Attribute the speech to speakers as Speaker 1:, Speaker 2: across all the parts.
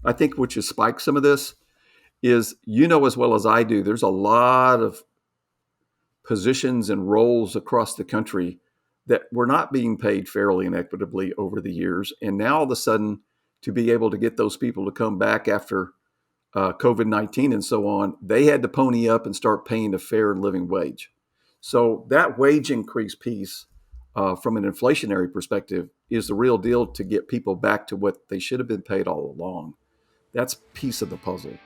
Speaker 1: I think what has spiked some of this is, as well as I do, there's a lot of positions and roles across the country that were not being paid fairly and equitably over the years. And now all of a sudden, to be able to get those people to come back after COVID-19 and so on, they had to pony up and start paying a fair living wage. So that wage increase piece, from an inflationary perspective, is the real deal to get people back to what they should have been paid all along. That's a piece of the puzzle.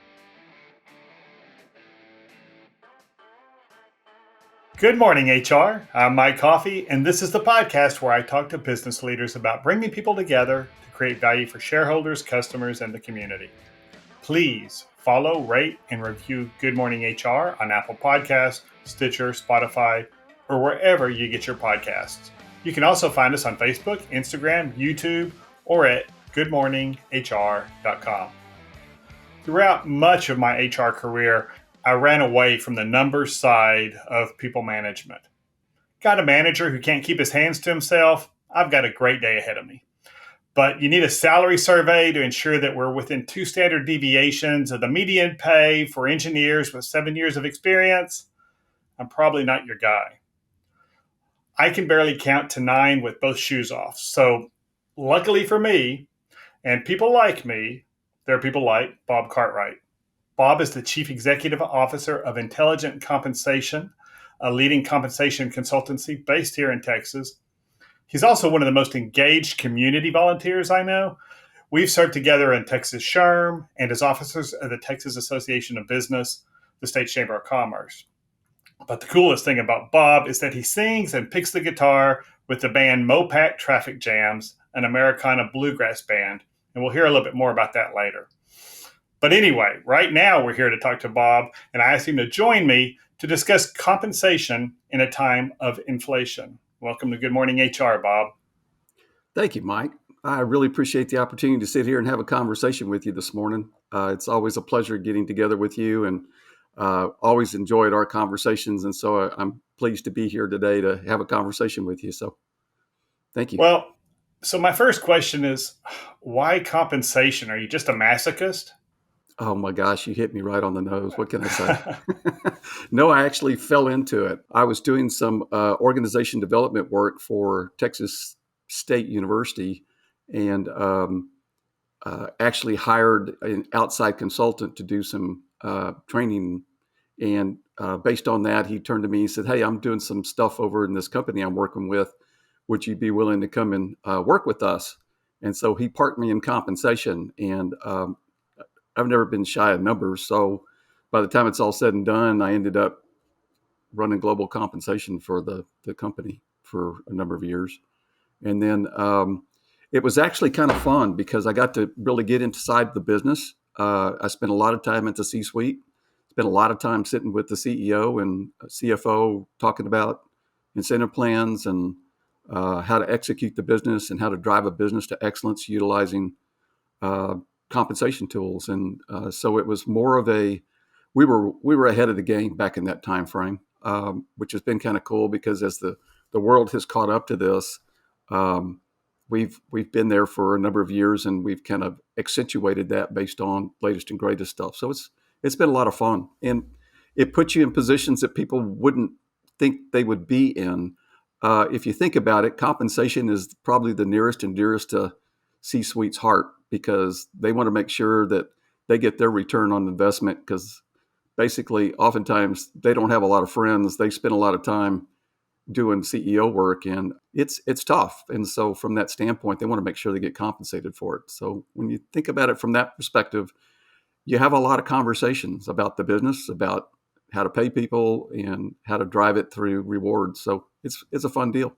Speaker 2: Good morning, HR. I'm Mike Coffey, and this is the podcast where I talk to business leaders about bringing people together to create value for shareholders, customers, and the community. Please follow, rate, and review Good Morning HR on Apple Podcasts, Stitcher, Spotify, or wherever you get your podcasts. You can also find us on Facebook, Instagram, YouTube, or at goodmorninghr.com. Throughout much of my HR career, I ran away from the numbers side of people management. Got a manager who can't keep his hands to himself? I've got a great day ahead of me. But you need a salary survey to ensure that we're within 2 standard deviations of the median pay for engineers with 7 years of experience? I'm probably not your guy. I can barely count to 9 with both shoes off. So luckily for me, and people like me, there are people like Bob Cartwright. Bob is the Chief Executive Officer of Intelligent Compensation, a leading compensation consultancy based here in Texas. He's also one of the most engaged community volunteers I know. We've served together in Texas SHRM and as officers of the Texas Association of Business, the State Chamber of Commerce. But the coolest thing about Bob is that he sings and picks the guitar with the band Mopac Traffic Jams, an Americana bluegrass band. And we'll hear a little bit more about that later. But anyway, right now we're here to talk to Bob, and I asked him to join me to discuss compensation in a time of inflation. Welcome to Good Morning HR, Bob.
Speaker 1: Thank you, Mike. I really appreciate the opportunity to sit here and have a conversation with you this morning. It's always a pleasure getting together with you, and always enjoyed our conversations. And so I'm pleased to be here today to have a conversation with you. So thank you.
Speaker 2: Well, so my first question is, why compensation? Are you just a masochist?
Speaker 1: Oh my gosh, you hit me right on the nose. What can I say? No, I actually fell into it. I was doing some organization development work for Texas State University, and actually hired an outside consultant to do some training. And based on that, he turned to me and said, "Hey, I'm doing some stuff over in this company I'm working with. Would you be willing to come and work with us?" And so he parked me in compensation, and I've never been shy of numbers. So by the time it's all said and done, I ended up running global compensation for the company for a number of years. And then it was actually kind of fun because I got to really get inside the business. I spent a lot of time at the C-suite, spent a lot of time sitting with the CEO and CFO talking about incentive plans and how to execute the business and how to drive a business to excellence utilizing compensation tools. And so it was more of we were ahead of the game back in that time frame, which has been kind of cool because as the world has caught up to this, we've been there for a number of years, and we've kind of accentuated that based on latest and greatest stuff. So it's been a lot of fun, and it puts you in positions that people wouldn't think they would be in. If you think about it, compensation is probably the nearest and dearest to C-suite's heart, because they want to make sure that they get their return on investment, because basically oftentimes they don't have a lot of friends. They spend a lot of time doing CEO work, and it's tough. And so from that standpoint, they want to make sure they get compensated for it. So when you think about it from that perspective, you have a lot of conversations about the business, about how to pay people and how to drive it through rewards. So it's a fun deal.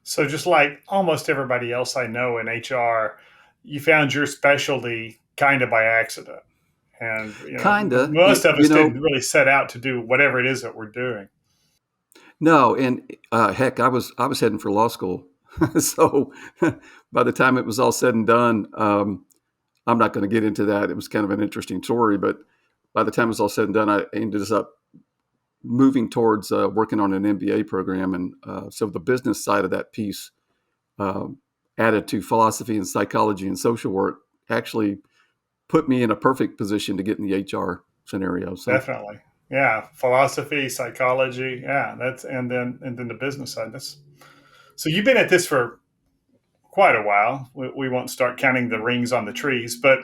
Speaker 2: So just like almost everybody else I know in HR, you found your specialty kind of by accident. And most of us didn't really set out to do whatever it is that we're doing.
Speaker 1: No, and heck, I was heading for law school. So by the time it was all said and done, I'm not going to get into that. It was kind of an interesting story, but by the time it was all said and done, I ended up moving towards working on an MBA program. And so the business side of that piece, added to philosophy and psychology and social work, actually put me in a perfect position to get in the HR scenario. So
Speaker 2: Definitely. Yeah. Philosophy, psychology. Yeah. That's, and then the business side. So you've been at this for quite a while. We won't start counting the rings on the trees, but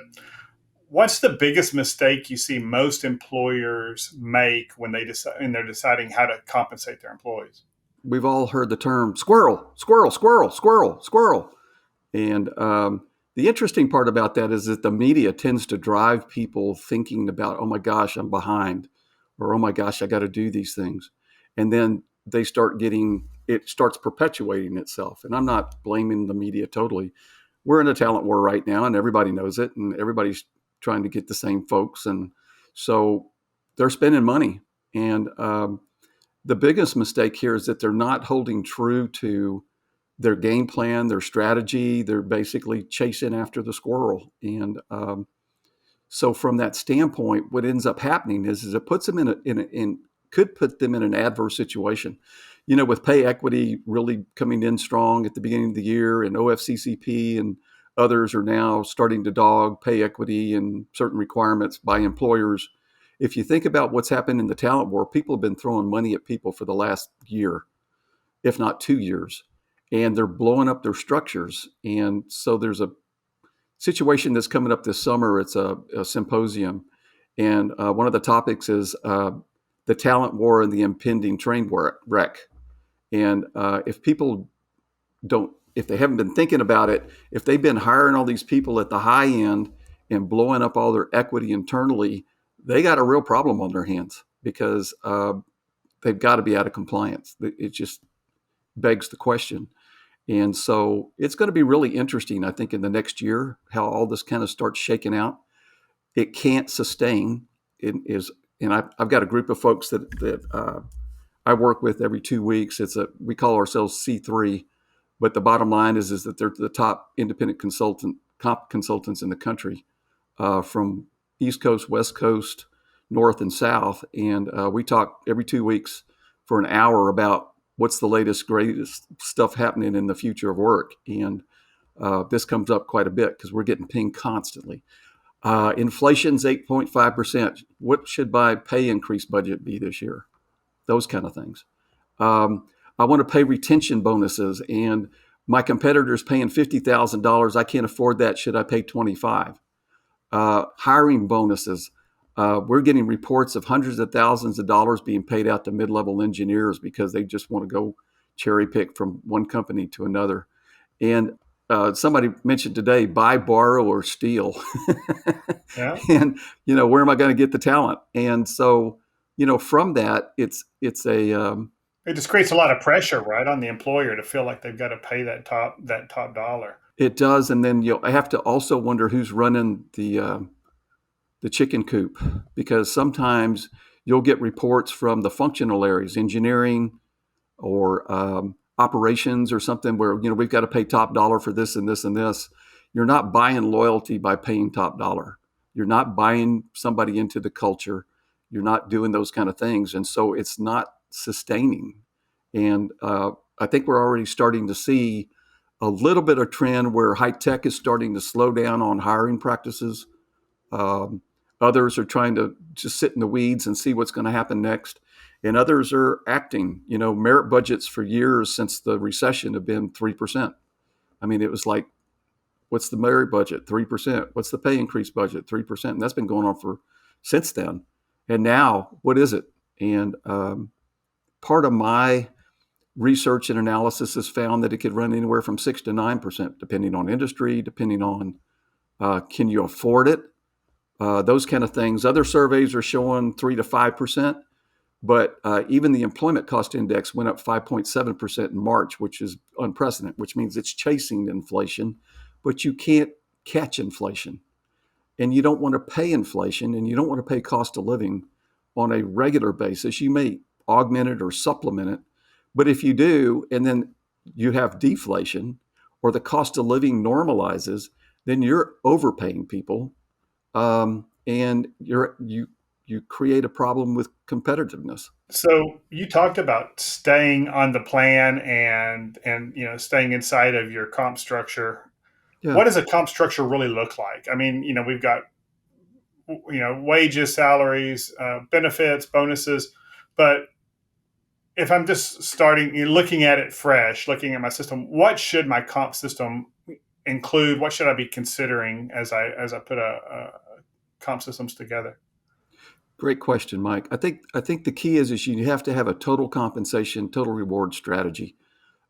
Speaker 2: what's the biggest mistake you see most employers make when they're deciding how to compensate their employees?
Speaker 1: we've all heard the term squirrel, squirrel, squirrel, squirrel, squirrel. And the interesting part about that is that the media tends to drive people thinking about, oh my gosh, I'm behind, or oh my gosh, I got to do these things. And then they start getting, it starts perpetuating itself. And I'm not blaming the media totally. We're in a talent war right now, and everybody knows it, and everybody's trying to get the same folks. And so they're spending money. And the biggest mistake here is that they're not holding true to their game plan, their strategy. They're basically chasing after the squirrel. And so from that standpoint, what ends up happening is it puts them could put them in an adverse situation. With pay equity really coming in strong at the beginning of the year, and OFCCP and others are now starting to dog pay equity and certain requirements by employers. If you think about what's happened in the talent war, people have been throwing money at people for the last year, if not 2 years, and they're blowing up their structures. And so there's a situation that's coming up this summer. It's a symposium, and one of the topics is the talent war and the impending train wreck. And if they haven't been thinking about it, if they've been hiring all these people at the high end and blowing up all their equity internally, they got a real problem on their hands, because they've got to be out of compliance. It just begs the question. And so it's going to be really interesting, I think, in the next year, how all this kind of starts shaking out. It can't sustain. And I've got a group of folks that I work with every 2 weeks. We call ourselves C3, but the bottom line is that they're the top independent consultants in the country, from East Coast, West Coast, North and South. And we talk every 2 weeks for an hour about what's the latest, greatest stuff happening in the future of work. And this comes up quite a bit because we're getting pinged constantly. Inflation's 8.5%. What should my pay increase budget be this year? Those kind of things. I want to pay retention bonuses, and my competitor's paying $50,000. I can't afford that. Should I pay 25? Hiring bonuses. We're getting reports of hundreds of thousands of dollars being paid out to mid-level engineers because they just want to go cherry pick from one company to another. And somebody mentioned today, buy, borrow, or steal.
Speaker 2: Yeah.
Speaker 1: And, where am I going to get the talent? And so, from that, it's a,
Speaker 2: It just creates a lot of pressure, right, on the employer to feel like they've got to pay that top dollar.
Speaker 1: it does. And then, I have to also wonder who's running the chicken coop, because sometimes you'll get reports from the functional areas, engineering or operations or something, where we've got to pay top dollar for this and this and this. You're not buying loyalty by paying top dollar. You're not buying somebody into the culture. You're not doing those kind of things, and so it's not sustaining. And I think we're already starting to see a little bit of trend where high tech is starting to slow down on hiring practices. Um, Others are trying to just sit in the weeds and see what's going to happen next. And others are acting. Merit budgets for years since the recession have been 3%. I mean, it was like, what's the merit budget? 3%. What's the pay increase budget? 3%. And that's been going on for since then. And now, what is it? And part of my research and analysis has found that it could run anywhere from 6 to 9%, depending on industry, depending on can you afford it? Those kind of things. Other surveys are showing 3 to 5%, but even the employment cost index went up 5.7% in March, which is unprecedented, which means it's chasing inflation, but you can't catch inflation. And you don't want to pay inflation, and you don't want to pay cost of living on a regular basis. You may augment it or supplement it, but if you do, and then you have deflation or the cost of living normalizes, then you're overpaying people. And you create a problem with competitiveness.
Speaker 2: So you talked about staying on the plan and staying inside of your comp structure.
Speaker 1: Yeah.
Speaker 2: What does a comp structure really look like? I mean, we've got wages, salaries, benefits, bonuses. But if I'm just starting, looking at it fresh, looking at my system, what should my comp system include? What should I be considering as I put a comp systems together?
Speaker 1: Great question, Mike. I think the key is you have to have a total compensation, total reward strategy,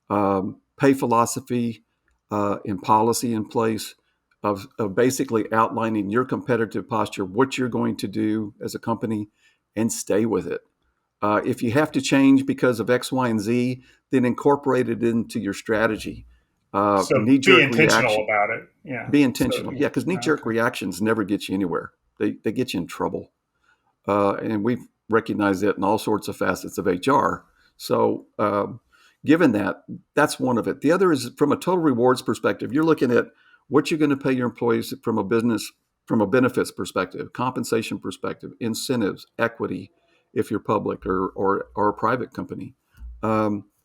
Speaker 1: pay philosophy, and policy in place of basically outlining your competitive posture, what you're going to do as a company, and stay with it. If you have to change because of X, Y, and Z, then incorporate it into your strategy.
Speaker 2: So be
Speaker 1: Knee-jerk
Speaker 2: intentional
Speaker 1: reaction,
Speaker 2: about it. Yeah.
Speaker 1: be
Speaker 2: So
Speaker 1: intentional. Yeah, because knee-jerk
Speaker 2: okay.
Speaker 1: reactions never get you anywhere. They get you in trouble. And we've recognized that in all sorts of facets of HR. So, given that, that's one of it. The other is from a total rewards perspective. You're looking at what you're going to pay your employees from a benefits perspective, compensation perspective, incentives, equity, if you're public or a private company.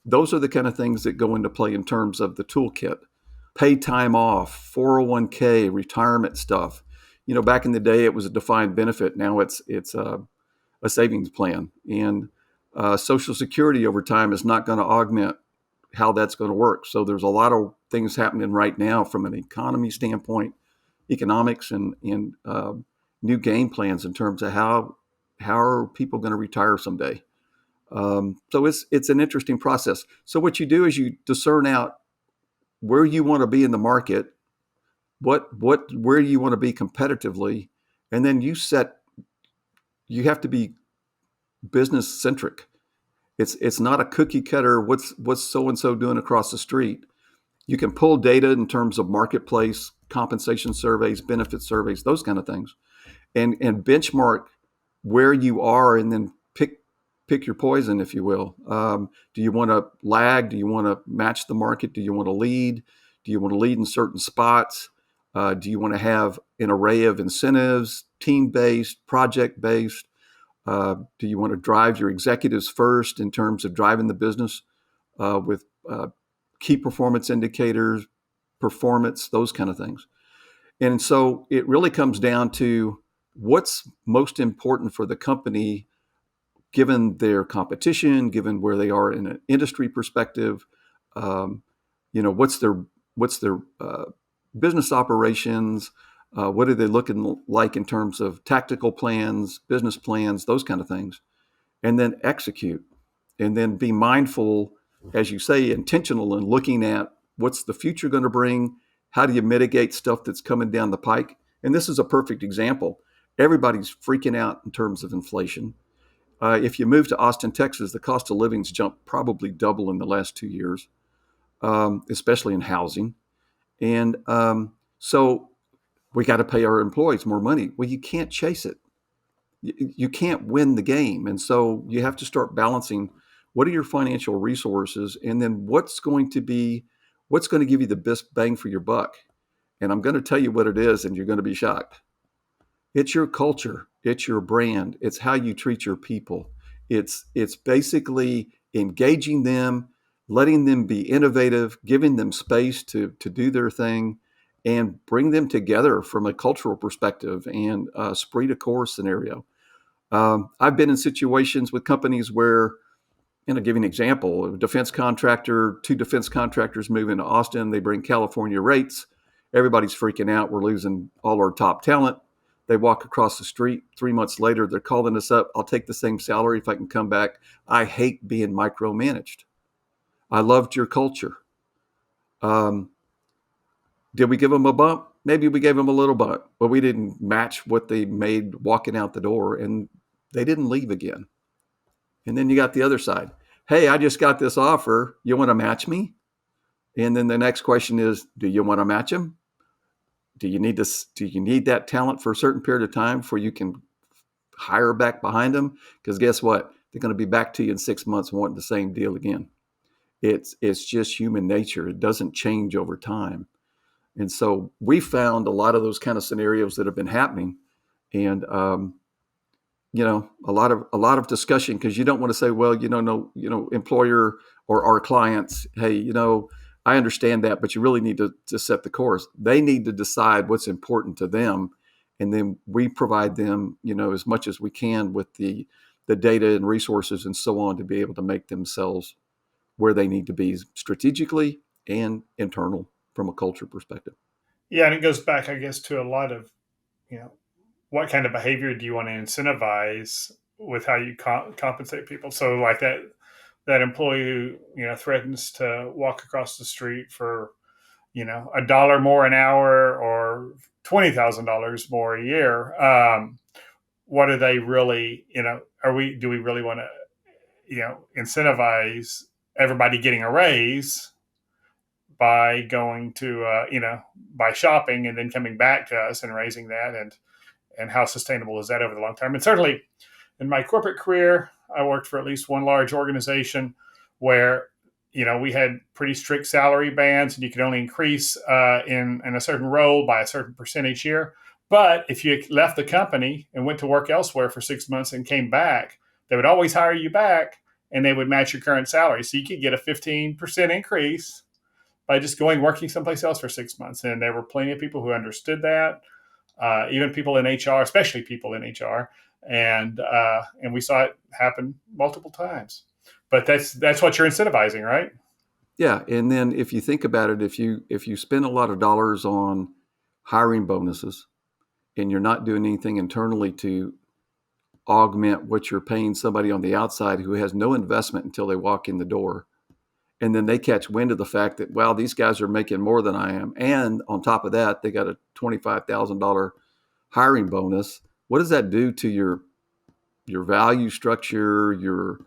Speaker 1: Those are the kind of things that go into play in terms of the toolkit. Pay time off, 401k, retirement stuff. Back in the day, it was a defined benefit. Now it's a savings plan, and Social Security over time is not going to augment how that's going to work. So there's a lot of things happening right now from an economy standpoint, economics, and new game plans in terms of how are people going to retire someday. So it's an interesting process. So what you do is you discern out where you want to be in the market, where you want to be competitively, and then you have to be business centric. It's not a cookie cutter. What's so and so doing across the street? You can pull data in terms of marketplace compensation surveys, benefit surveys, those kind of things, and benchmark where you are, and then pick your poison, if you will. Do you want to lag? Do you want to match the market? Do you want to lead? Do you want to lead in certain spots? Do you want to have an array of incentives, team-based, project-based? Do you want to drive your executives first in terms of driving the business with key performance indicators, performance, those kind of things? And so it really comes down to what's most important for the company, given their competition, given where they are in an industry perspective. Um, what's their business operations? What are they looking like in terms of tactical plans, business plans, those kind of things, and then execute, and then be mindful, as you say, intentional in looking at what's the future going to bring. How do you mitigate stuff that's coming down the pike? And this is a perfect example. Everybody's freaking out in terms of inflation. If you move to Austin, Texas, the cost of living's jumped probably double in the last 2 years, especially in housing. And so we got to pay our employees more money. Well, you can't chase it. You can't win the game. And so you have to start balancing what are your financial resources, and then what's going to give you the best bang for your buck. And I'm going to tell you what it is, and you're going to be shocked. It's your culture. It's your brand. It's how you treat your people. It's basically engaging them, letting them be innovative, giving them space to do their thing, and bring them together from a cultural perspective and a esprit de corps scenario. I've been in situations with companies where, I'll give you an example, a two defense contractors move into Austin, they bring California rates. Everybody's freaking out. We're losing all our top talent. They walk across the street. 3 months later, they're calling us up. I'll take the same salary if I can come back. I hate being micromanaged. I loved your culture. Um, did we give them a bump? Maybe we gave them a little bump, but we didn't match what they made walking out the door, and they didn't leave again. And then you got the other side. Hey, I just got this offer. You want to match me? And then the next question is, do you want to match them? Do you need this? Do you need that talent for a certain period of time before you can hire back behind them? Because guess what? They're going to be back to you in 6 months wanting the same deal again. It's just human nature. It doesn't change over time. And so we found a lot of those kind of scenarios that have been happening, and a lot of discussion, because you don't want to say, well, no, employer or our clients, hey, I understand that, but you really need to set the course. They need to decide what's important to them, and then we provide them, as much as we can with the data and resources and so on to be able to make themselves where they need to be strategically and internal from a culture perspective.
Speaker 2: Yeah, and it goes back, I guess, to a lot of, you know, what kind of behavior do you want to incentivize with how you compensate people? So, like that employee who threatens to walk across the street for $1 more an hour or $20,000 more a year. What are they really? Do we really want to incentivize everybody getting a raise by going to by shopping and then coming back to us and raising that, and how sustainable is that over the long term? And certainly in my corporate career, I worked for at least one large organization where we had pretty strict salary bands, and you could only increase in a certain role by a certain percentage year. But if you left the company and went to work elsewhere for 6 months and came back, they would always hire you back, and they would match your current salary. So you could get a 15% increase by just going working someplace else for 6 months. And there were plenty of people who understood that, even people in HR, especially people in HR, and we saw it happen multiple times. But that's what you're incentivizing, right?
Speaker 1: Yeah, and then if you think about it, if you spend a lot of dollars on hiring bonuses, and you're not doing anything internally to augment what you're paying somebody on the outside who has no investment until they walk in the door, and then they catch wind of the fact that, wow, these guys are making more than I am, and on top of that, they got a $25,000 hiring bonus. What does that do to your value structure, your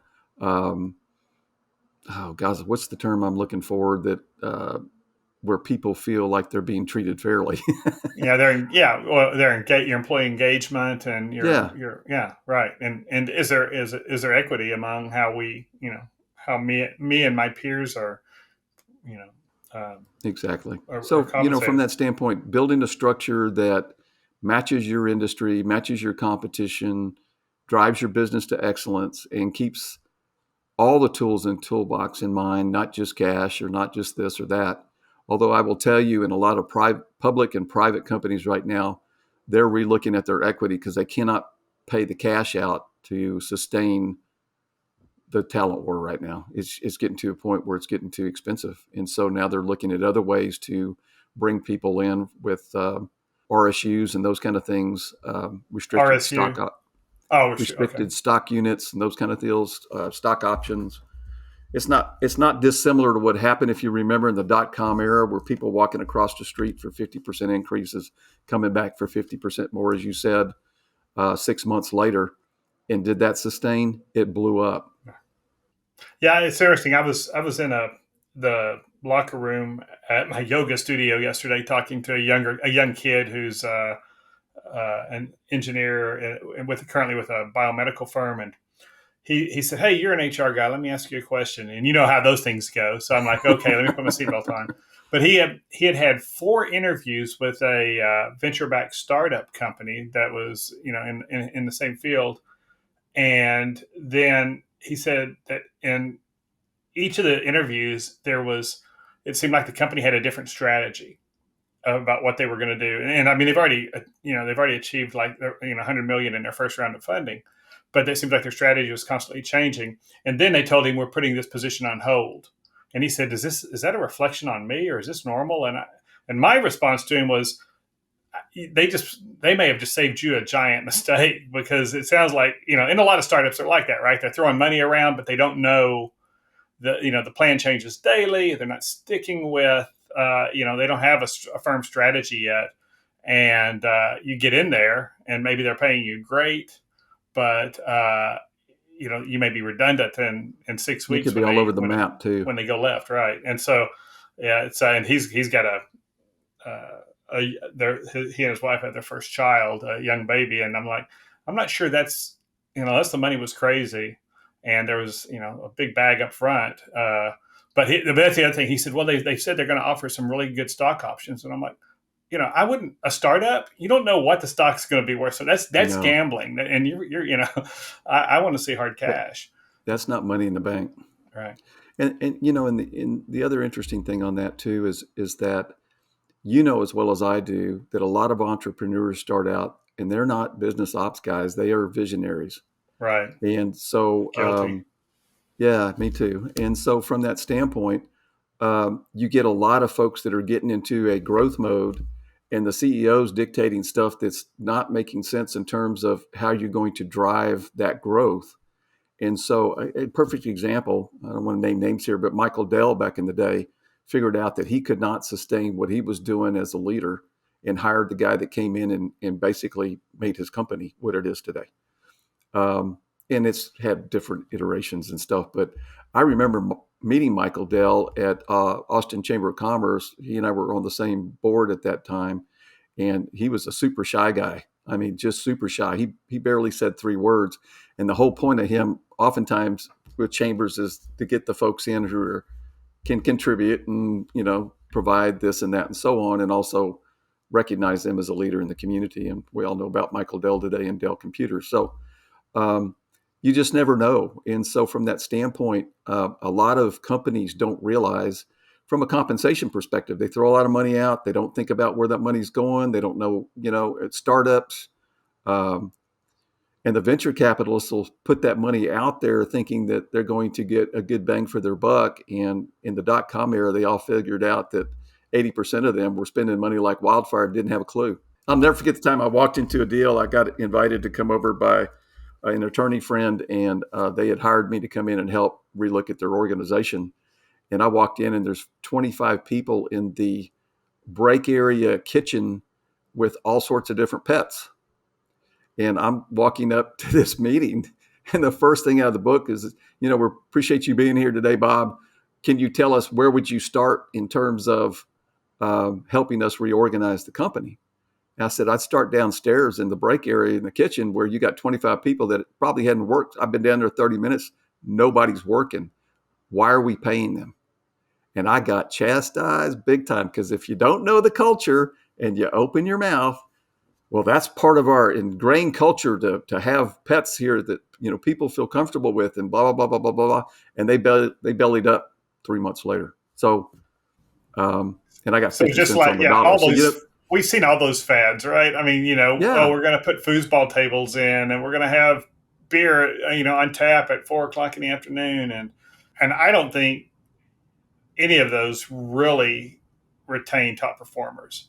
Speaker 1: what's the term I'm looking for, that where people feel like they're being treated fairly?
Speaker 2: Your employee engagement and
Speaker 1: Yeah,
Speaker 2: your right. And is there equity among how we how me and my peers are
Speaker 1: exactly.
Speaker 2: are
Speaker 1: So, from
Speaker 2: compensated?
Speaker 1: that standpoint, building a structure that matches your industry, matches your competition, drives your business to excellence, and keeps all the tools in Toolbox in mind, not just cash or not just this or that. Although I will tell you, in a lot of public and private companies right now, they're relooking at their equity because they cannot pay the cash out to sustain the talent war right now. It's getting to a point where it's getting too expensive. And so now they're looking at other ways to bring people in with RSUs and those kind of things, restricted
Speaker 2: RSU.
Speaker 1: stock
Speaker 2: Oh, okay.
Speaker 1: restricted stock units and those kind of deals, stock options. It's not dissimilar to what happened, if you remember, in the .com era, where people walking across the street for 50% increases, coming back for 50% more, as you said, 6 months later. And did that sustain? It blew up.
Speaker 2: Yeah, it's interesting. I was in the locker room at my yoga studio yesterday, talking to a young kid who's an engineer currently with a biomedical firm, and he said, "Hey, you're an HR guy. Let me ask you a question." And you know how those things go. So I'm like, "Okay, let me put my seatbelt on." But he had 4 interviews with a venture-backed startup company that was in the same field, and then he said that in each of the interviews it seemed like the company had a different strategy about what they were going to do. And I mean, they've already achieved like 100 million in their first round of funding, but it seems like their strategy was constantly changing. And then they told him, "We're putting this position on hold." And he said, is that a reflection on me, or is this normal?" And my response to him was, they may have just saved you a giant mistake, because it sounds like, in a lot of startups are like that, right? They're throwing money around, but they don't know the plan changes daily. They're not sticking with, they don't have a firm strategy yet. And you get in there and maybe they're paying you great, but you may be redundant in 6 weeks
Speaker 1: Could be all over the map too.
Speaker 2: when they go left, right? And so, yeah, it's and he's got he and his wife had their first child, a young baby, and I'm like, I'm not sure that's unless the money was crazy and there was a big bag up front. But that's the other thing. He said, well, they said they're going to offer some really good stock options, and I'm like, I wouldn't, a startup, you don't know what the stock's going to be worth. So that's gambling. And you're I want to see hard cash.
Speaker 1: That's not money in the bank.
Speaker 2: Right.
Speaker 1: And in the other interesting thing on that too is that, as well as I do, that a lot of entrepreneurs start out and they're not business ops guys. They are visionaries.
Speaker 2: Right.
Speaker 1: And so,
Speaker 2: Guilty.
Speaker 1: yeah, me too. And so from that standpoint, you get a lot of folks that are getting into a growth mode, and the CEO's dictating stuff that's not making sense in terms of how you're going to drive that growth. And so, a perfect example, I don't want to name names here, but Michael Dell back in the day figured out that he could not sustain what he was doing as a leader and hired the guy that came in and basically made his company what it is today. And it's had different iterations and stuff. But I remember meeting Michael Dell at Austin Chamber of Commerce. He and I were on the same board at that time, and he was a super shy guy. I mean, just super shy. He barely said 3 words, and the whole point of him, oftentimes with chambers, is to get the folks in who can contribute and provide this and that and so on, and also recognize them as a leader in the community. And we all know about Michael Dell today and Dell Computers. So um, you just never know. And so from that standpoint, a lot of companies don't realize from a compensation perspective, they throw a lot of money out. They don't think about where that money's going. They don't know, it's startups. Um, and the venture capitalists will put that money out there thinking that they're going to get a good bang for their buck. And in the dot-com era, they all figured out that 80% of them were spending money like wildfire and didn't have a clue. I'll never forget the time I walked into a deal. I got invited to come over by an attorney friend, and they had hired me to come in and help relook at their organization. And I walked in, and there's 25 people in the break area kitchen with all sorts of different pets. And I'm walking up to this meeting, and the first thing out of the book is, we appreciate you being here today, Bob. Can you tell us where would you start in terms of helping us reorganize the company? And I said, I'd start downstairs in the break area in the kitchen where you got 25 people that probably hadn't worked. I've been down there 30 minutes. Nobody's working. Why are we paying them? And I got chastised big time, because if you don't know the culture and you open your mouth, well, that's part of our ingrained culture to have pets here that people feel comfortable with, and blah blah blah blah blah blah. And they bellied up 3 months later. So, and I got
Speaker 2: So
Speaker 1: 50
Speaker 2: just
Speaker 1: cents on
Speaker 2: like,
Speaker 1: the
Speaker 2: yeah,
Speaker 1: dollar.
Speaker 2: all
Speaker 1: So
Speaker 2: those, we've seen all those fads, right? I mean,
Speaker 1: yeah,
Speaker 2: we're going to put foosball tables in, and we're going to have beer, on tap at 4 o'clock in the afternoon. And I don't think any of those really retain top performers.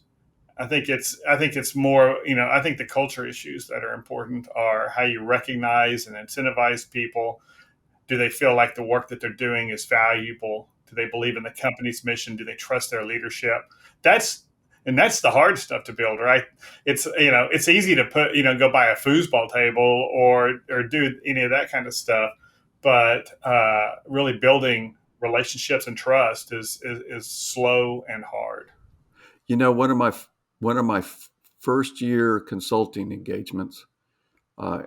Speaker 2: I think it's more, I think the culture issues that are important are how you recognize and incentivize people. Do they feel like the work that they're doing is valuable? Do they believe in the company's mission? Do they trust their leadership? That's the hard stuff to build, right? It's easy to put, go buy a foosball table or do any of that kind of stuff, but really building relationships and trust is slow and hard.
Speaker 1: One of my first year consulting engagements uh,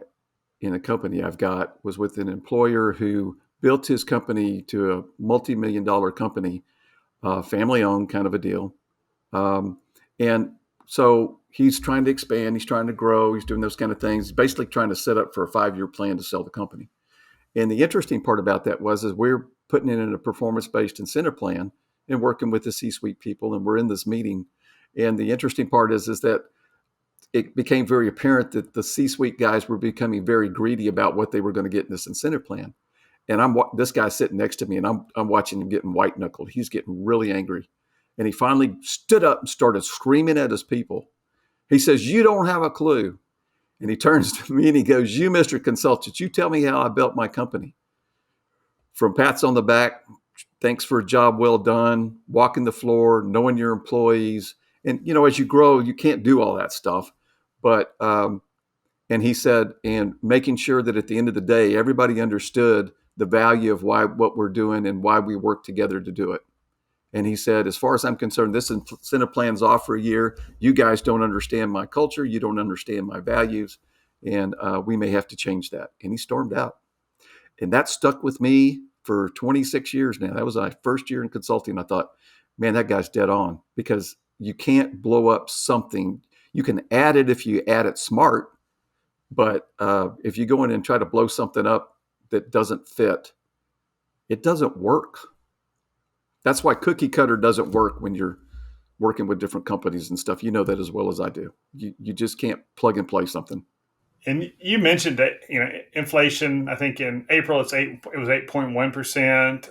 Speaker 1: in a company I've got was with an employer who built his company to a multi-million-dollar company, family owned kind of a deal. And so he's trying to expand, he's trying to grow, he's doing those kind of things, basically trying to set up for a 5-year plan to sell the company. And the interesting part about that is we're putting it in a performance-based incentive plan and working with the C-suite people, and we're in this meeting. And the interesting part is that it became very apparent that the C-suite guys were becoming very greedy about what they were going to get in this incentive plan. And this guy sitting next to me, and I'm watching him getting white knuckled. He's getting really angry, and he finally stood up and started screaming at his people. He says, "You don't have a clue." And he turns to me and he goes, "You, Mr. Consultant, you tell me how I built my company. From pats on the back, thanks for a job well done, walking the floor, knowing your employees. And, as you grow, you can't do all that stuff. But, and he said, and making sure that at the end of the day, everybody understood the value of what we're doing and why we work together to do it." And he said, "As far as I'm concerned, this incentive plan's off for a year. You guys don't understand my culture. You don't understand my values. And we may have to change that." And he stormed out. And that stuck with me for 26 years now. That was my first year in consulting. I thought, man, that guy's dead on, because you can't blow up something. You can add it if you add it smart. But if you go in and try to blow something up that doesn't fit, it doesn't work. That's why cookie cutter doesn't work when you're working with different companies and stuff. You know that as well as I do. You just can't plug and play something.
Speaker 2: And you mentioned that inflation. I think in April it was 8.1%,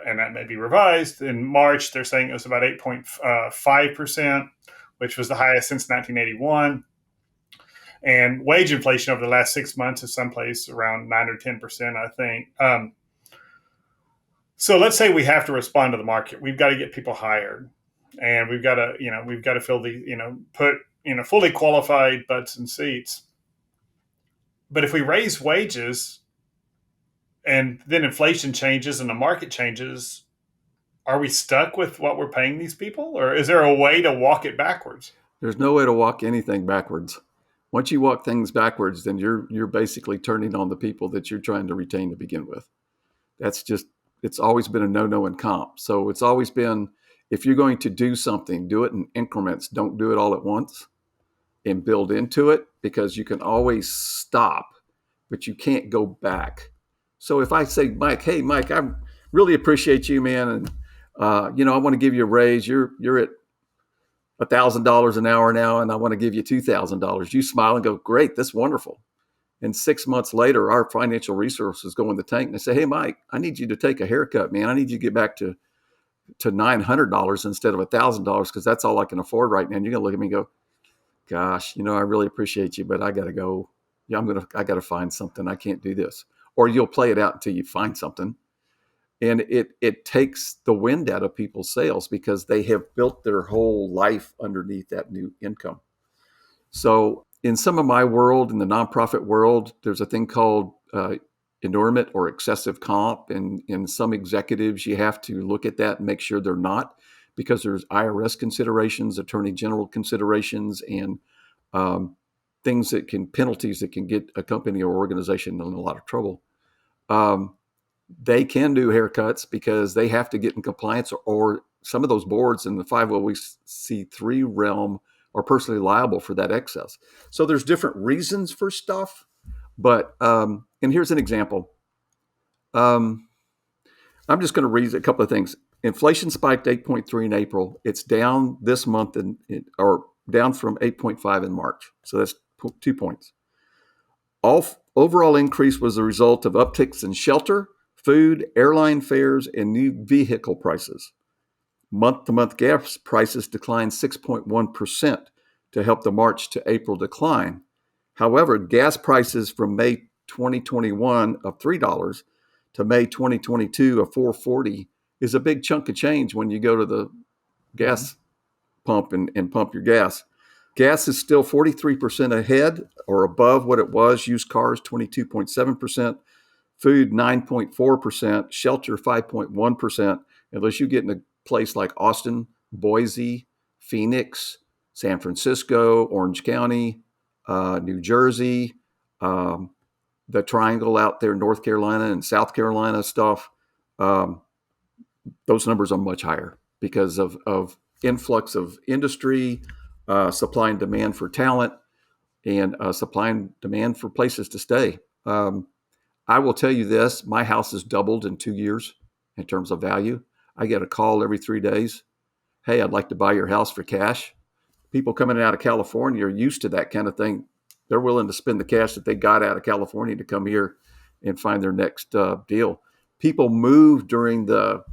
Speaker 2: and that may be revised. In March, they're saying it was about 8.5%, which was the highest since 1981. And wage inflation over the last 6 months is someplace around 9 or 10%, I think. So let's say we have to respond to the market. We've got to get people hired, and we've got to fill the put fully qualified butts in seats. But if we raise wages and then inflation changes and the market changes, are we stuck with what we're paying these people? Or is there a way to walk it backwards?
Speaker 1: There's no way to walk anything backwards. Once you walk things backwards, then you're basically turning on the people that you're trying to retain to begin with. It's always been a no-no in comp. So it's always been, if you're going to do something, do it in increments. Don't do it all at once and build into it, because you can always stop, but you can't go back. So if I say, Mike, hey, Mike, I really appreciate you, man. And, I want to give you a raise. You're at $1,000 an hour now, and I want to give you $2,000. You smile and go, great, that's wonderful. And 6 months later, our financial resources go in the tank and they say, hey, Mike, I need you to take a haircut, man. I need you to get back to $900 instead of $1,000, because that's all I can afford right now. And you're going to look at me and go, gosh, I really appreciate you, but I got to go. Yeah, I got to find something. I can't do this. Or you'll play it out until you find something. And it takes the wind out of people's sails, because they have built their whole life underneath that new income. So in some of my world, in the nonprofit world, there's a thing called enormous or excessive comp. And in some executives, you have to look at that and make sure they're not, because there's IRS considerations, attorney general considerations, and penalties that can get a company or organization in a lot of trouble. They can do haircuts because they have to get in compliance, or some of those boards in the 501c3 realm are personally liable for that excess. So there's different reasons for stuff. But, and here's an example. I'm just going to read a couple of things. Inflation spiked 8.3 in April. It's down this month or down from 8.5 in March. So that's 2 points. Overall increase was a result of upticks in shelter, food, airline fares, and new vehicle prices. Month-to-month gas prices declined 6.1% to help the March to April decline. However, gas prices from May 2021 of $3 to May 2022 of $4.40 is a big chunk of change when you go to the gas pump and pump your gas. Gas is still 43% ahead or above what it was. Used cars, 22.7%. Food, 9.4%. Shelter, 5.1%. Unless you get in a place like Austin, Boise, Phoenix, San Francisco, Orange County, New Jersey, the triangle out there, North Carolina and South Carolina stuff. Those numbers are much higher because of influx of industry, supply and demand for talent, and supply and demand for places to stay. I will tell you this, my house has doubled in 2 years in terms of value. I get a call every 3 days. Hey, I'd like to buy your house for cash. People coming out of California are used to that kind of thing. They're willing to spend the cash that they got out of California to come here and find their next deal. People moved during the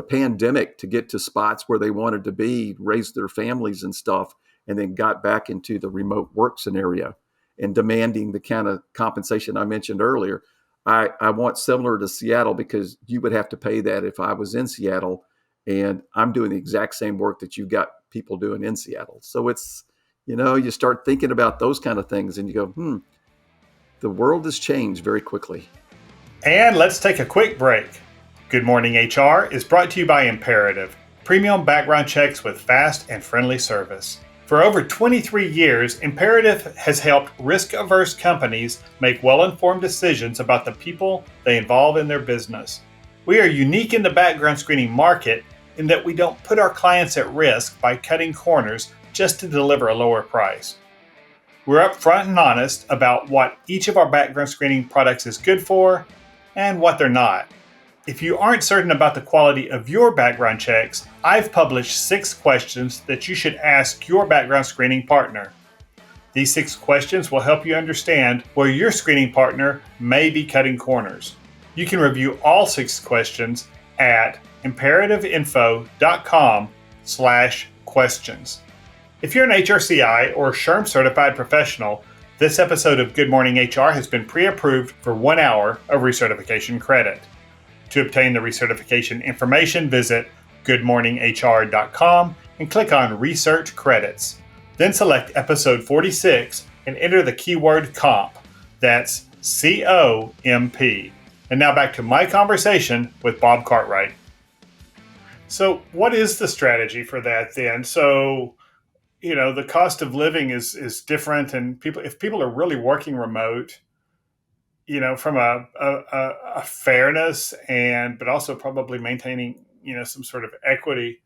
Speaker 1: pandemic to get to spots where they wanted to be, raise their families and stuff, and then got back into the remote work scenario and demanding the kind of compensation I mentioned earlier. I want similar to Seattle, because you would have to pay that if I was in Seattle, and I'm doing the exact same work that you've got people doing in Seattle. So it's, you start thinking about those kind of things and you go, the world has changed very quickly.
Speaker 2: And let's take a quick break. Good Morning HR is brought to you by Imperative, premium background checks with fast and friendly service. For over 23 years, Imperative has helped risk-averse companies make well-informed decisions about the people they involve in their business. We are unique in the background screening market in that we don't put our clients at risk by cutting corners just to deliver a lower price. We're upfront and honest about what each of our background screening products is good for and what they're not. If you aren't certain about the quality of your background checks, I've published 6 questions that you should ask your background screening partner. These 6 questions will help you understand where your screening partner may be cutting corners. You can review all 6 questions at imperativeinfo.com/questions. If you're an HRCI or SHRM certified professional, this episode of Good Morning HR has been pre-approved for 1 hour of recertification credit. To obtain the recertification information, visit goodmorninghr.com and click on Research Credits. Then select episode 46 and enter the keyword COMP. That's COMP. And now back to my conversation with Bob Cartwright. So what is the strategy for that then? So, the cost of living is different, and if people are really working remote, from a fairness but also probably maintaining, some sort of equity,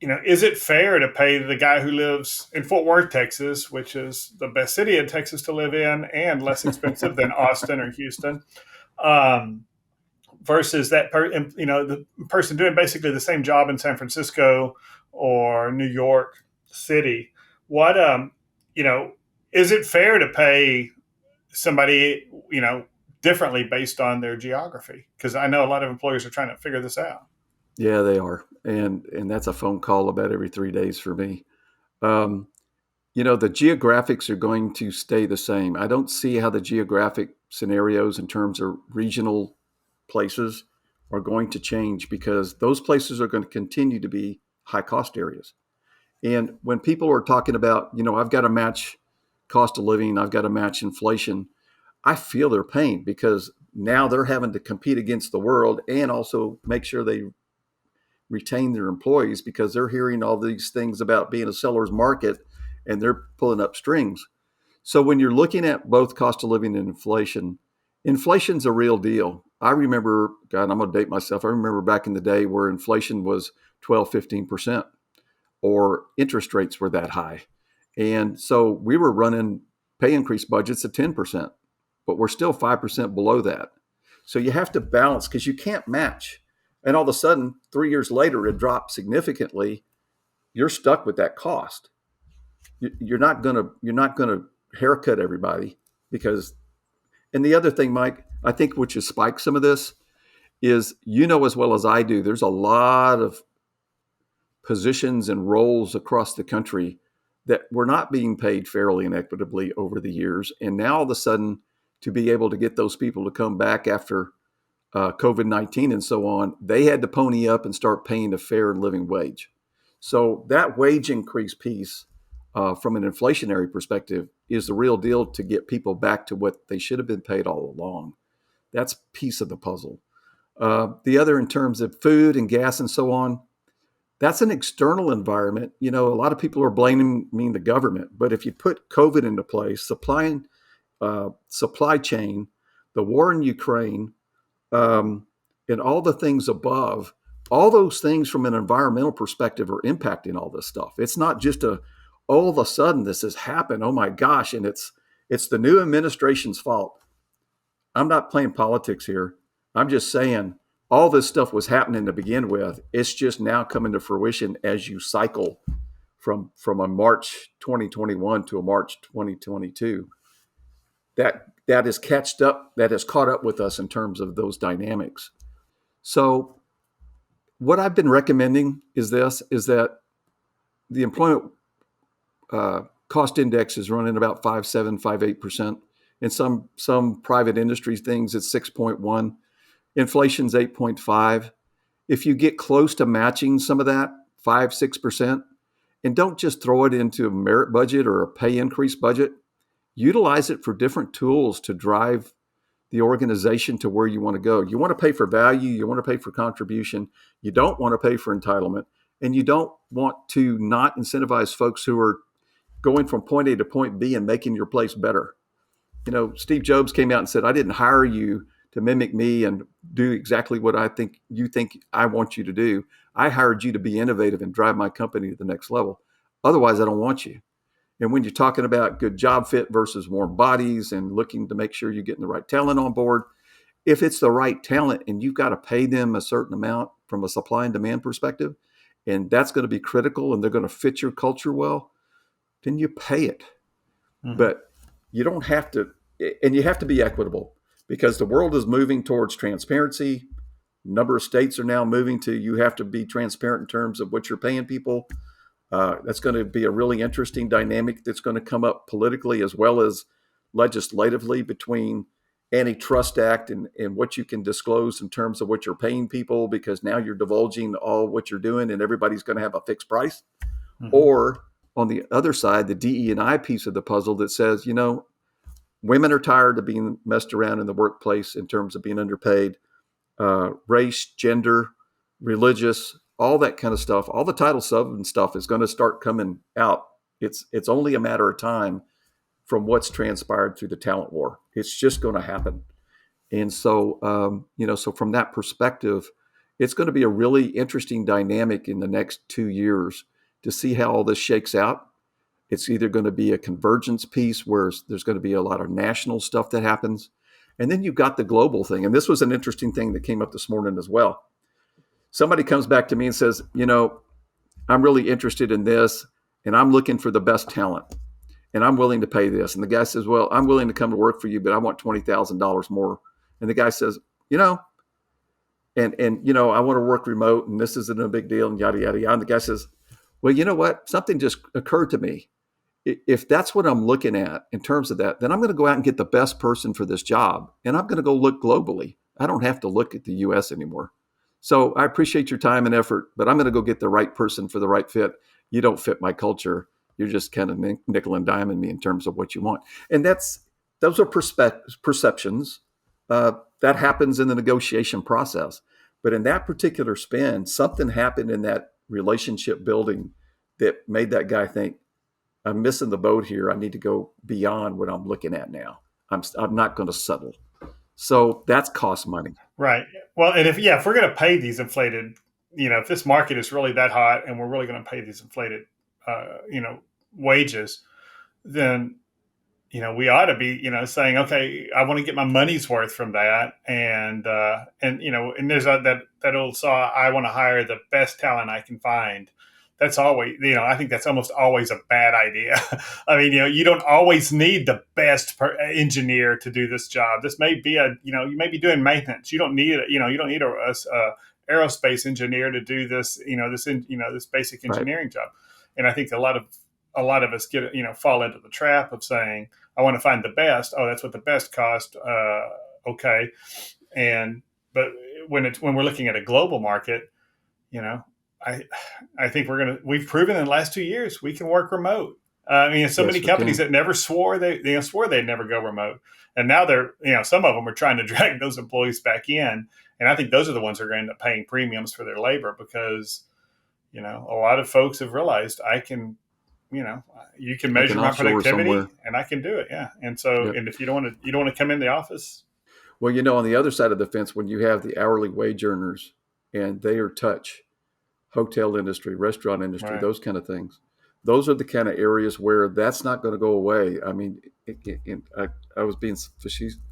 Speaker 2: is it fair to pay the guy who lives in Fort Worth, Texas, which is the best city in Texas to live in and less expensive than Austin or Houston, versus the person doing basically the same job in San Francisco or New York City? What, is it fair to pay somebody, differently based on their geography? Because I know a lot of employers are trying to figure this out.
Speaker 1: Yeah, they are. And that's a phone call about every 3 days for me. The geographics are going to stay the same. I don't see how the geographic scenarios in terms of regional places are going to change, because those places are going to continue to be high cost areas. And when people are talking about, I've got to match cost of living, I've got to match inflation, I feel their pain, because now they're having to compete against the world and also make sure they retain their employees, because they're hearing all these things about being a seller's market and they're pulling up strings. So when you're looking at both cost of living and inflation, inflation's a real deal. I remember, God, I'm going to date myself. I remember back in the day where inflation was 12, 15%, or interest rates were that high. And so we were running pay increase budgets at 10%, but we're still 5% below that. So you have to balance, because you can't match. And all of a sudden, 3 years later, it dropped significantly. You're stuck with that cost. You're not gonna haircut everybody, because. And the other thing, Mike, I think which has spiked some of this is, as well as I do, there's a lot of positions and roles across the country that were not being paid fairly and equitably over the years. And now all of a sudden, to be able to get those people to come back after COVID-19 and so on, they had to pony up and start paying a fair living wage. So that wage increase piece, from an inflationary perspective, is the real deal to get people back to what they should have been paid all along. That's a piece of the puzzle. The other, in terms of food and gas and so on, that's an external environment. A lot of people are blaming the government, but if you put COVID into place, supply chain, the war in Ukraine, and all the things above, all those things from an environmental perspective are impacting all this stuff. It's not just all of a sudden this has happened, oh my gosh, and it's the new administration's fault. I'm not playing politics here. I'm just saying all this stuff was happening to begin with. It's just now coming to fruition as you cycle from a March 2021 to a March 2022. That has caught up with us in terms of those dynamics. So what I've been recommending is that the employment cost index is running about 5.7, 5.8%. In some private industry things, it's 6.1. Inflation's 8.5. If you get close to matching some of that, 5, 6%, and don't just throw it into a merit budget or a pay increase budget, utilize it for different tools to drive the organization to where you want to go. You want to pay for value, you want to pay for contribution, you don't want to pay for entitlement, and you don't want to not incentivize folks who are going from point A to point B and making your place better. Steve Jobs came out and said, I didn't hire you to mimic me and do exactly what I think I want you to do. I hired you to be innovative and drive my company to the next level. Otherwise, I don't want you. And when you're talking about good job fit versus warm bodies and looking to make sure you're getting the right talent on board, if it's the right talent and you've got to pay them a certain amount from a supply and demand perspective, and that's going to be critical and they're going to fit your culture well, then you pay it.
Speaker 2: Mm-hmm.
Speaker 1: But you don't have to, and you have to be equitable because the world is moving towards transparency. A number of states are now moving to you have to be transparent in terms of what you're paying people. That's going to be a really interesting dynamic that's going to come up politically as well as legislatively between Antitrust Act and what you can disclose in terms of what you're paying people, because now you're divulging all what you're doing and everybody's going to have a fixed price.
Speaker 2: Mm-hmm.
Speaker 1: Or on the other side, the DE&I piece of the puzzle that says, women are tired of being messed around in the workplace in terms of being underpaid. Race, gender, religious, all that kind of stuff, all the Title VII stuff is going to start coming out. It's only a matter of time from what's transpired through the talent war. It's just going to happen. And so, so from that perspective, it's going to be a really interesting dynamic in the next 2 years to see how all this shakes out. It's either going to be a convergence piece where there's going to be a lot of national stuff that happens. And then you've got the global thing. And this was an interesting thing that came up this morning as well. Somebody comes back to me and says, I'm really interested in this and I'm looking for the best talent and I'm willing to pay this. And the guy says, well, I'm willing to come to work for you, but I want $20,000 more. And the guy says, I want to work remote and this isn't a big deal and yada, yada, yada. And the guy says, well, you know what? Something just occurred to me. If that's what I'm looking at in terms of that, then I'm going to go out and get the best person for this job. And I'm going to go look globally. I don't have to look at the US anymore. So I appreciate your time and effort, but I'm going to go get the right person for the right fit. You don't fit my culture. You're just kind of nickel and diming me in terms of what you want. And those are perceptions. That happens in the negotiation process. But in that particular spin, something happened in that relationship building that made that guy think, I'm missing the boat here. I need to go beyond what I'm looking at now. I'm not going to settle. So that's cost money.
Speaker 2: Right. Well, and if we're going to pay these inflated, if this market is really that hot and we're really going to pay these inflated, wages, then, we ought to be, saying, okay, I want to get my money's worth from that. And there's that old saw, I want to hire the best talent I can find. That's always, I think that's almost always a bad idea. I mean, you don't always need the best engineer to do this job. This may be you may be doing maintenance. You don't need a aerospace engineer to do this, this basic engineering job. And I think a lot of us get, fall into the trap of saying, I want to find the best. Oh, that's what the best cost. Okay. But when we're looking at a global market, I think we've proven in the last 2 years we can work remote. Many companies that never swore they'd never go remote, and now they're some of them are trying to drag those employees back in, and I think those are the ones that are going to end up paying premiums for their labor because a lot of folks have realized I can, you can measure my productivity somewhere. And I can do it, yeah. And so, and if you don't want to come in the office,
Speaker 1: well, on the other side of the fence, when you have the hourly wage earners and they are touch. Hotel industry, restaurant industry, right. Those kind of things. Those are the kind of areas where that's not going to go away. I mean, I was being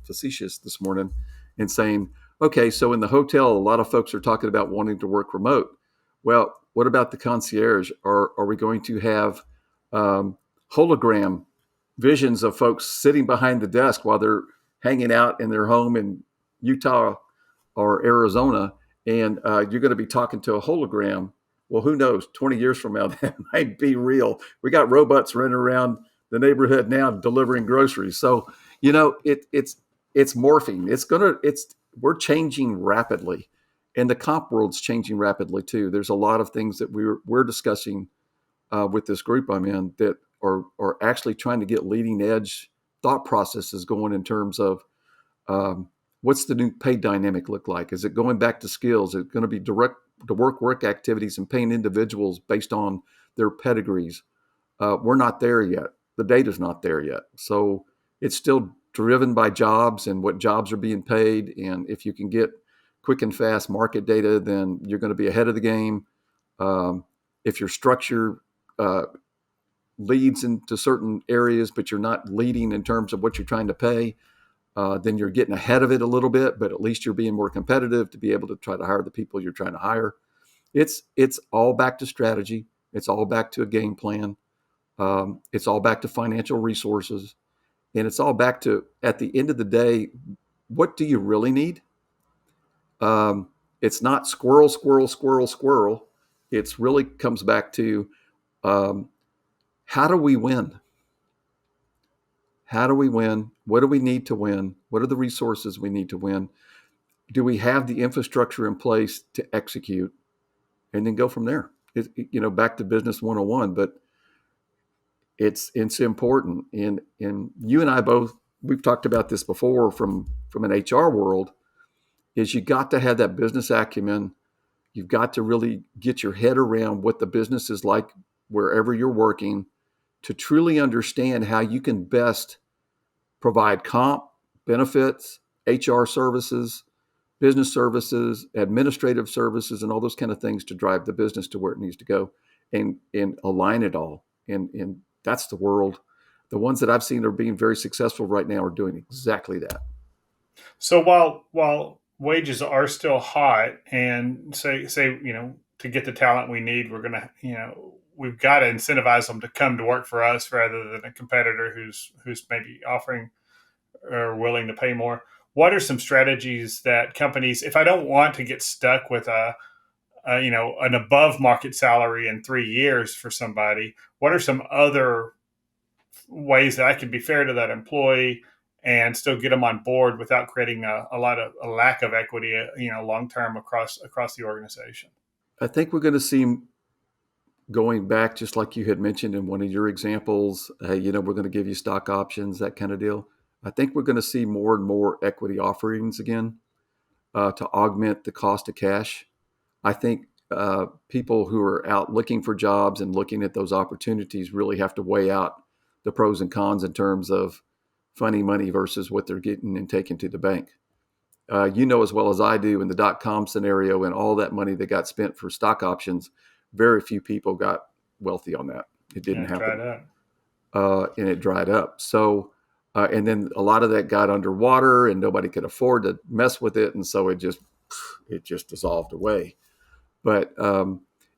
Speaker 1: facetious this morning and saying, okay, so in the hotel, a lot of folks are talking about wanting to work remote. Well, what about the concierge? Are we going to have hologram visions of folks sitting behind the desk while they're hanging out in their home in Utah or Arizona? And you're going to be talking to a hologram. Well, who knows? 20 years from now, that might be real. We got robots running around the neighborhood now delivering groceries. So, it's morphing. We're changing rapidly, and the comp world's changing rapidly too. There's a lot of things that we're discussing with this group I'm in that are actually trying to get leading edge thought processes going in terms of. What's the new pay dynamic look like? Is it going back to skills? Is it going to be direct to work activities and paying individuals based on their pedigrees? We're not there yet. The data's not there yet. So it's still driven by jobs and what jobs are being paid. And if you can get quick and fast market data, then you're going to be ahead of the game. If your structure leads into certain areas, but you're not leading in terms of what you're trying to pay, then you're getting ahead of it a little bit, but at least you're being more competitive to be able to try to hire the people you're trying to hire. It's all back to strategy. It's all back to a game plan. It's all back to financial resources. And it's all back to, at the end of the day, what do you really need? It's not squirrel, squirrel, squirrel, squirrel. It's really comes back to how do we win? How do we win? What do we need to win? What are the resources we need to win? Do we have the infrastructure in place to execute? And then go from there. Back to business 101, but it's important. And you and I both, we've talked about this before from an HR world, is you got to have that business acumen. You've got to really get your head around what the business is like wherever you're working to truly understand how you can best provide comp, benefits, HR services, business services, administrative services, and all those kind of things to drive the business to where it needs to go and align it all. And that's the world. The ones that I've seen are being very successful right now are doing exactly that.
Speaker 2: So while wages are still hot, and say to get the talent we need, we're gonna we've got to incentivize them to come to work for us rather than a competitor who's maybe offering or willing to pay more. What are some strategies that companies, if I don't want to get stuck with an above market salary in 3 years for somebody, what are some other ways that I can be fair to that employee and still get them on board without creating a lack of equity, long term across the organization?
Speaker 1: I think we're going to see, going back, just like you had mentioned in one of your examples, hey, we're going to give you stock options, that kind of deal. I think we're going to see more and more equity offerings again to augment the cost of cash. I think people who are out looking for jobs and looking at those opportunities really have to weigh out the pros and cons in terms of funny money versus what they're getting and taking to the bank. As well as I do, in the .com scenario and all that money that got spent for stock options, very few people got wealthy on that. It didn't happen. And it dried up. So, and then a lot of that got underwater and nobody could afford to mess with it. And so it just dissolved away. But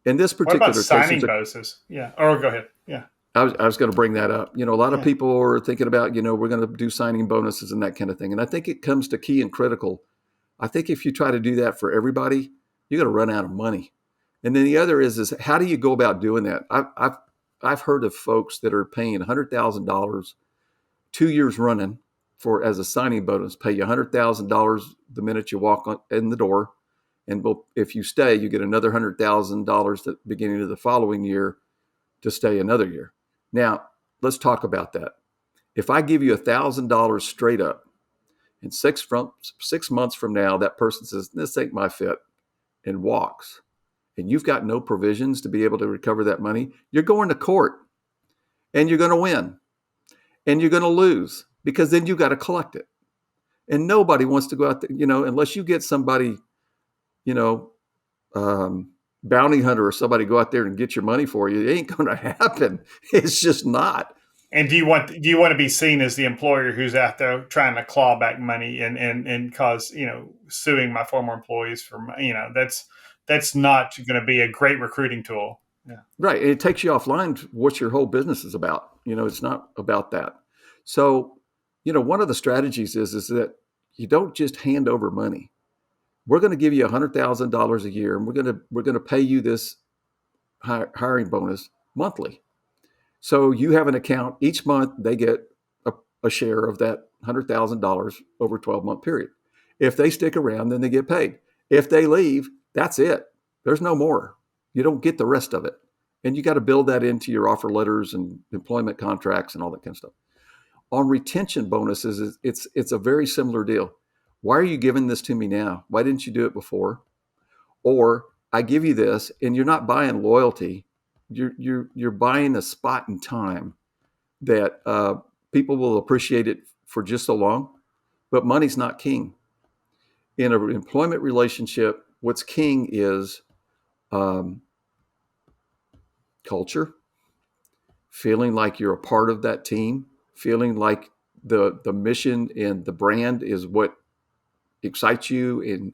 Speaker 1: in this particular
Speaker 2: what about
Speaker 1: case,
Speaker 2: signing bonuses? Yeah. Or go ahead. Yeah.
Speaker 1: I was going to bring that up. A lot of people are thinking about, we're going to do signing bonuses and that kind of thing. And I think it comes to key and critical. I think if you try to do that for everybody, you're going to run out of money. And then the other is how do you go about doing that? I've heard of folks that are paying $100,000 2 years running as a signing bonus, pay you $100,000 the minute you walk in the door. And if you stay, you get another $100,000 at the beginning of the following year to stay another year. Now, let's talk about that. If I give you $1,000 straight up, and 6 months from now, that person says, this ain't my fit, and walks, and you've got no provisions to be able to recover that money, you're going to court, and you're going to win, and you're going to lose, because then you've got to collect it. And nobody wants to go out there, unless you get somebody, bounty hunter or somebody go out there and get your money for you. It ain't going to happen. It's just not.
Speaker 2: And do you want to be seen as the employer who's out there trying to claw back money and cause, suing my former employees for, that's not going to be a great recruiting tool. Yeah.
Speaker 1: Right. And it takes you offline to what your whole business is about. It's not about that. So, one of the strategies is that you don't just hand over money. We're going to give you $100,000 a year, and we're going to pay you this hiring bonus monthly. So you have an account each month. They get a share of that $100,000 over a 12-month period. If they stick around, then they get paid. If they leave, that's it. There's no more. You don't get the rest of it, and you got to build that into your offer letters and employment contracts and all that kind of stuff. On retention bonuses, it's a very similar deal. Why are you giving this to me now? Why didn't you do it before? Or I give you this, and you're not buying loyalty. You're buying a spot in time that people will appreciate it for just so long. But money's not king. In an employment relationship, what's king is culture, feeling like you're a part of that team, feeling like the mission and the brand is what excites you, and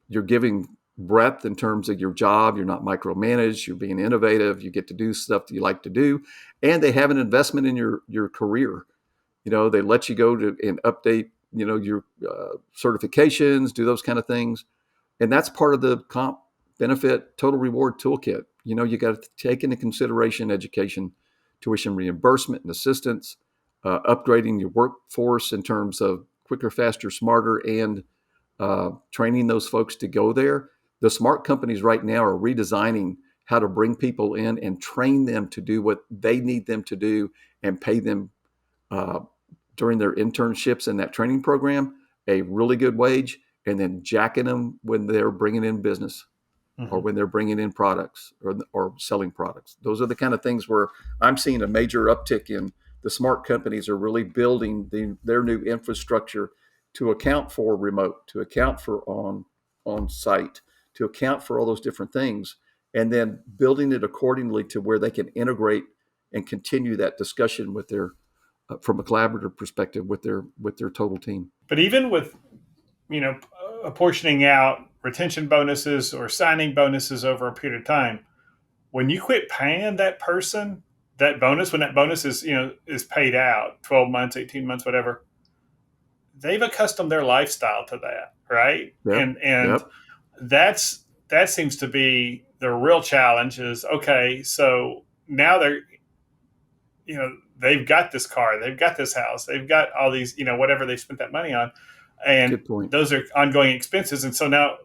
Speaker 1: you're giving breadth in terms of your job. You're not micromanaged. You're being innovative. You get to do stuff that you like to do, and they have an investment in your career. They let you go to and update your certifications, do those kind of things, and that's part of the comp benefit total reward toolkit. You got to take into consideration education, tuition reimbursement and assistance, upgrading your workforce in terms of quicker, faster, smarter, and training those folks to go there. The smart companies right now are redesigning how to bring people in and train them to do what they need them to do, and pay them during their internships in that training program a really good wage, and then jacking them when they're bringing in business or when they're bringing in products or selling products. Those are the kind of things where I'm seeing a major uptick in. The smart companies are really building their new infrastructure to account for remote, to account for on site, to account for all those different things, and then building it accordingly to where they can integrate and continue that discussion with their from a collaborative perspective with their total team.
Speaker 2: But even with apportioning out retention bonuses or signing bonuses over a period of time, when you quit paying that person that bonus, when that bonus is paid out 12 months, 18 months, whatever, they've accustomed their lifestyle to that, right?
Speaker 1: Yep.
Speaker 2: And that seems to be the real challenge. Is okay, so now they've got this car, they've got this house, they've got all these whatever they spent that money on, and those are ongoing expenses. And so now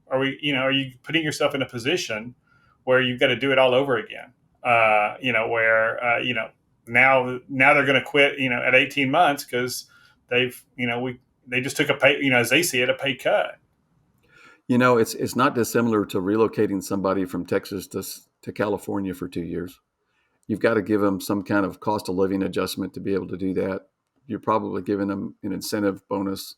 Speaker 2: are you putting yourself in a position where you've got to do it all over again? Now they're going to quit at 18 months because they just took a pay, as they see it, a pay cut.
Speaker 1: It's not dissimilar to relocating somebody from Texas to California for 2 years. You've got to give them some kind of cost of living adjustment to be able to do that. You're probably giving them an incentive bonus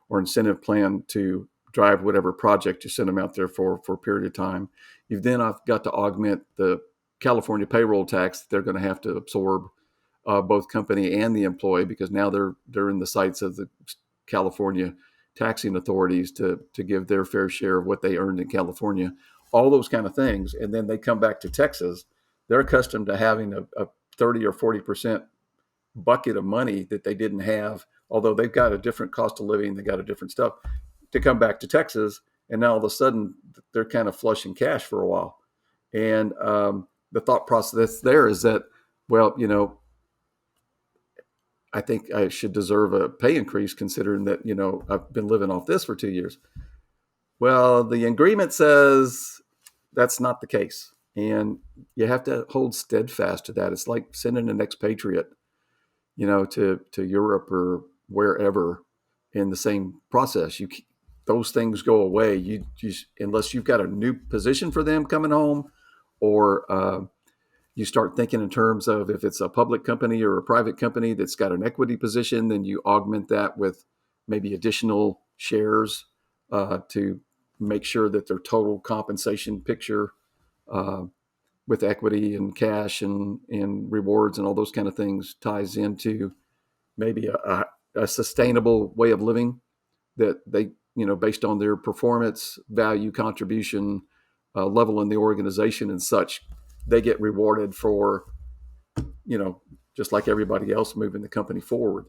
Speaker 1: or incentive plan to drive whatever project you send them out there for a period of time. You've then got to augment the California payroll tax that they're going to have to absorb, both company and the employee, because now they're in the sights of the California taxing authorities to give their fair share of what they earned in California, all those kind of things. And then they come back to Texas. They're accustomed to having a 30 or 40% bucket of money that they didn't have, although they've got a different cost of living, they got a different stuff, to come back to Texas. And now all of a sudden they're kind of flush in cash for a while. And the thought process there is that, well, I think I should deserve a pay increase considering that, I've been living off this for 2 years. Well, the agreement says that's not the case. And you have to hold steadfast to that. It's like sending an expatriate, to Europe or wherever in the same process. Those things go away. You unless you've got a new position for them coming home, or you start thinking in terms of if it's a public company or a private company that's got an equity position, then you augment that with maybe additional shares to make sure that their total compensation picture with equity and cash and rewards and all those kind of things ties into maybe a sustainable way of living that they, based on their performance, value, contribution level in the organization and such, they get rewarded for, just like everybody else moving the company forward.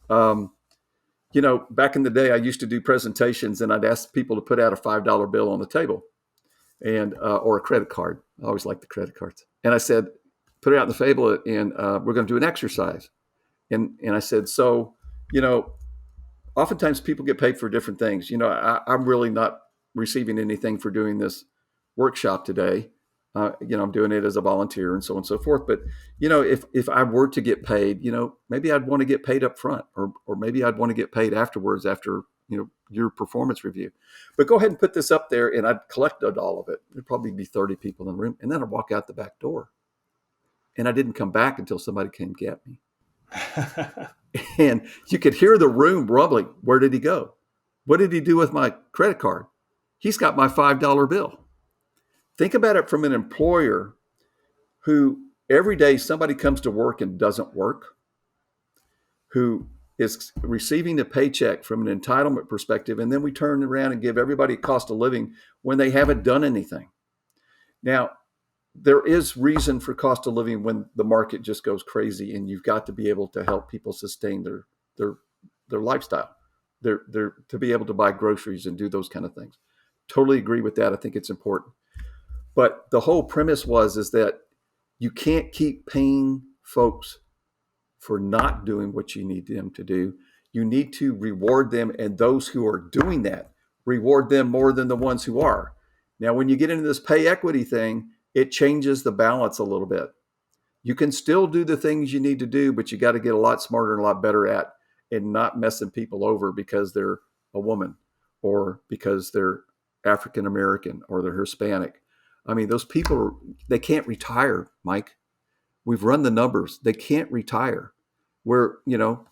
Speaker 1: Back in the day, I used to do presentations and I'd ask people to put out a $5 bill on the table and or a credit card. I always liked the credit cards. And I said, put it out on the table and we're going to do an exercise. And I said, so, oftentimes people get paid for different things. I'm really not receiving anything for doing this workshop today. I'm doing it as a volunteer and so on and so forth. But, if I were to get paid, maybe I'd want to get paid up front or maybe I'd want to get paid afterwards after, your performance review. But go ahead and put this up there and I'd collected all of it. There'd probably be 30 people in the room. And then I'd walk out the back door. And I didn't come back until somebody came get me. And you could hear the room rumbling. Where did he go? What did he do with my credit card? He's got my $5 bill. Think about it from an employer who every day somebody comes to work and doesn't work. who is receiving a paycheck from an entitlement perspective, and then we turn around and give everybody a cost of living when they haven't done anything. Now, there is reason for cost of living when the market just goes crazy, and you've got to be able to help people sustain their lifestyle, their to be able to buy groceries and do those kind of things. Totally agree with that. I think it's important. But the whole premise is that you can't keep paying folks for not doing what you need them to do. You need to reward them, and those who are doing that, reward them more than the ones who are. Now, when you get into this pay equity thing, it changes the balance a little bit. You can still do the things you need to do, but you got to get a lot smarter and a lot better at and not messing people over because they're a woman or because they're African American or they're Hispanic. I mean, those people, they can't retire, Mike. We've run the numbers. They can't retire. Where,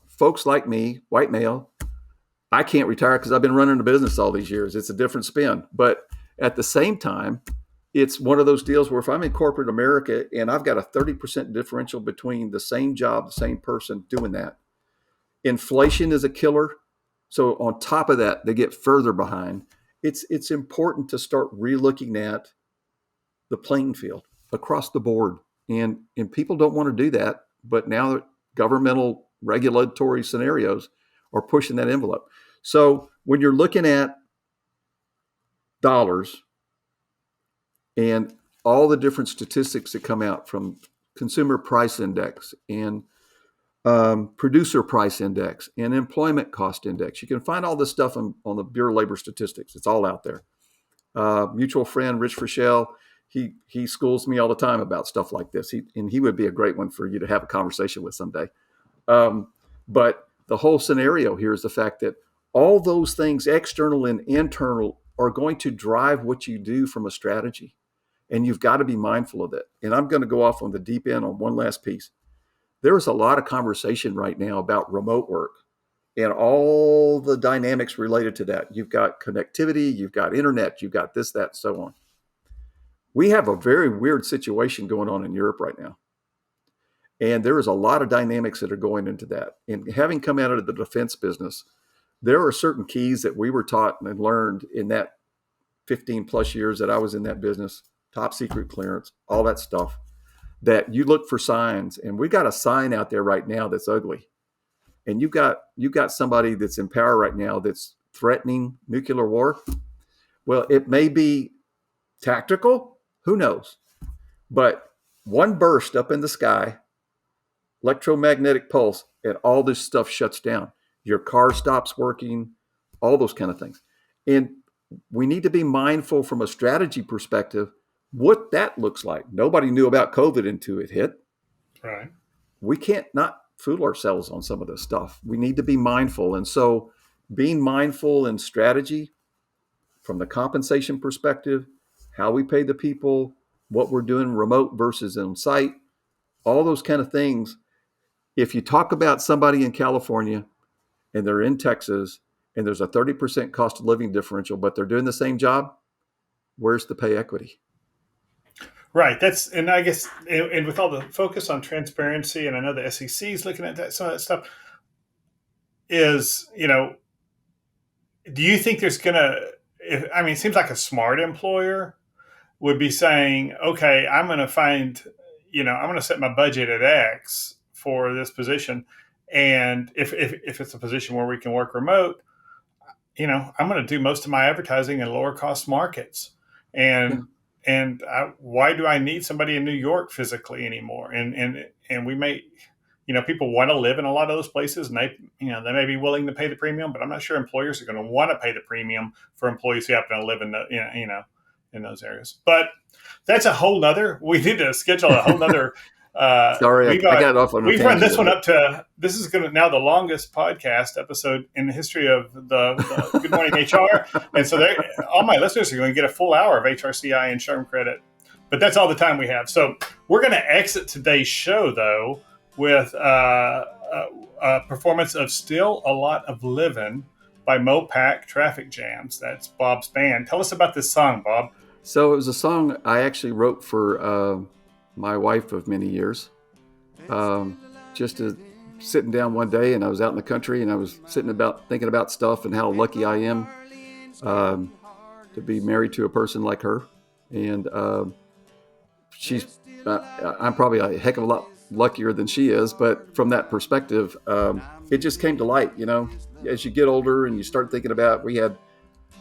Speaker 1: folks like me, white male, I can't retire because I've been running the business all these years. It's a different spin. But at the same time, it's one of those deals where if I'm in corporate America and I've got a 30% differential between the same job, the same person doing that, inflation is a killer. So on top of that, they get further behind. It's important to start relooking at the playing field across the board. And people don't want to do that, but now governmental regulatory scenarios are pushing that envelope. So when you're looking at dollars and all the different statistics that come out from consumer price index and producer price index and employment cost index, you can find all this stuff on the Bureau of Labor Statistics. It's all out there. Mutual friend, Rich Frischel, he schools me all the time about stuff like this. He would be a great one for you to have a conversation with someday. But the whole scenario here is the fact that all those things, external and internal, are going to drive what you do from a strategy. And you've got to be mindful of that. And I'm going to go off on the deep end on one last piece. There is a lot of conversation right now about remote work and all the dynamics related to that. You've got connectivity, you've got internet, you've got this, that, so on. We have a very weird situation going on in Europe right now. And there is a lot of dynamics that are going into that. And having come out of the defense business, there are certain keys that we were taught and learned in that 15 plus years that I was in that business, top secret clearance, all that stuff, that you look for signs. And we got a sign out there right now that's ugly. And you've got somebody that's in power right now that's threatening nuclear war. Well, it may be tactical, who knows? But one burst up in the sky, electromagnetic pulse, and all this stuff shuts down. Your car stops working, all those kind of things. And we need to be mindful from a strategy perspective what that looks like. Nobody knew about COVID until it hit.
Speaker 2: Right.
Speaker 1: We can't not fool ourselves on some of this stuff. We need to be mindful. And so being mindful in strategy from the compensation perspective, how we pay the people, what we're doing remote versus on site, all those kind of things. If you talk about somebody in California and they're in Texas and there's a 30% cost of living differential, but they're doing the same job, where's the pay equity?
Speaker 2: Right. And I guess, and with all the focus on transparency, and I know the SEC is looking at that, some of that stuff is, do you think there's it seems like a smart employer would be saying, okay, I'm going to set my budget at X for this position. And if it's a position where we can work remote, I'm going to do most of my advertising in lower cost markets. And why do I need somebody in New York physically anymore? And we may, people want to live in a lot of those places, and they may be willing to pay the premium, but I'm not sure employers are going to want to pay the premium for employees who happen to live in in those areas. But that's a whole nother. We need to schedule a whole nother.
Speaker 1: Sorry, I got off on a
Speaker 2: We've run this one up to. This is going to now the longest podcast episode in the history of the Good Morning HR, and so all my listeners are going to get a full hour of HRCI and SHRM credit. But that's all the time we have. So we're going to exit today's show though with a performance of "Still a Lot of Livin'" by Mopac Traffic Jams. That's Bob's band. Tell us about this song, Bob.
Speaker 1: So it was a song I actually wrote for my wife of many years, just to sitting down one day, and I was out in the country, and I was thinking about stuff and how lucky I am to be married to a person like her. And I'm probably a heck of a lot luckier than she is, but from that perspective, it just came to light, as you get older and you start thinking about, we had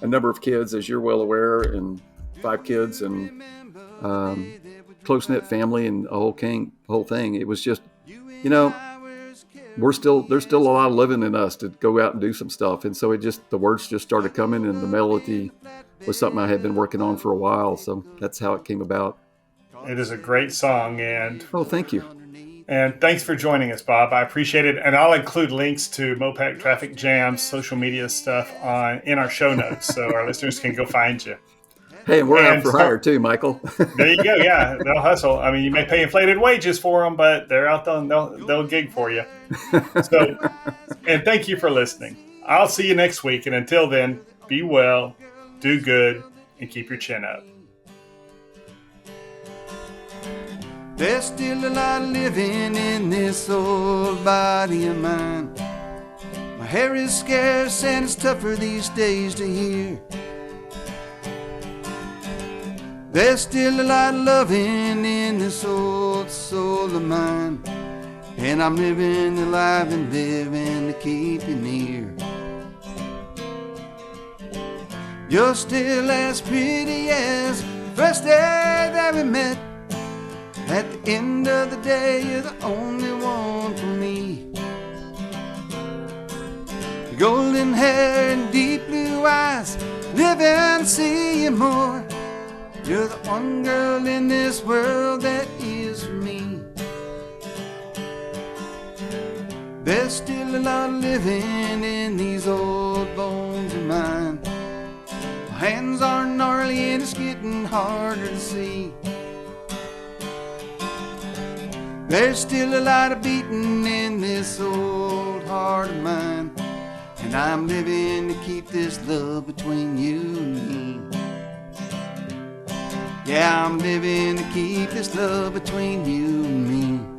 Speaker 1: a number of kids, as you're well aware, and 5 kids, and close-knit family, and a whole thing. It was just, there's still a lot of living in us to go out and do some stuff. And so the words just started coming, and the melody was something I had been working on for a while. So that's how it came about.
Speaker 2: It is a great song. And
Speaker 1: oh, thank you.
Speaker 2: And thanks for joining us, Bob. I appreciate it. And I'll include links to Mopac Traffic Jam's social media stuff in our show notes, so our listeners can go find you.
Speaker 1: Hey, and we're out for hire too, Michael.
Speaker 2: There you go. Yeah, they'll hustle. I mean, you may pay inflated wages for them, but they're out there and they'll gig for you. So, and thank you for listening. I'll see you next week. And until then, be well, do good, and keep your chin up.
Speaker 3: There's still a lot of living in this old body of mine. My hair is scarce and it's tougher these days to hear. There's still a lot of loving in this old soul of mine, and I'm living alive and living to keep you near. You're still as pretty as the first day that we met. At the end of the day, you're the only one for me. Your golden hair and deep blue eyes, live and see you more. You're the one girl in this world that is for me. There's still a lot of living in these old bones of mine. My hands are gnarly and it's getting harder to see. There's still a lot of beating in this old heart of mine, and I'm living to keep this love between you and me. Yeah, I'm living to keep this love between you and me.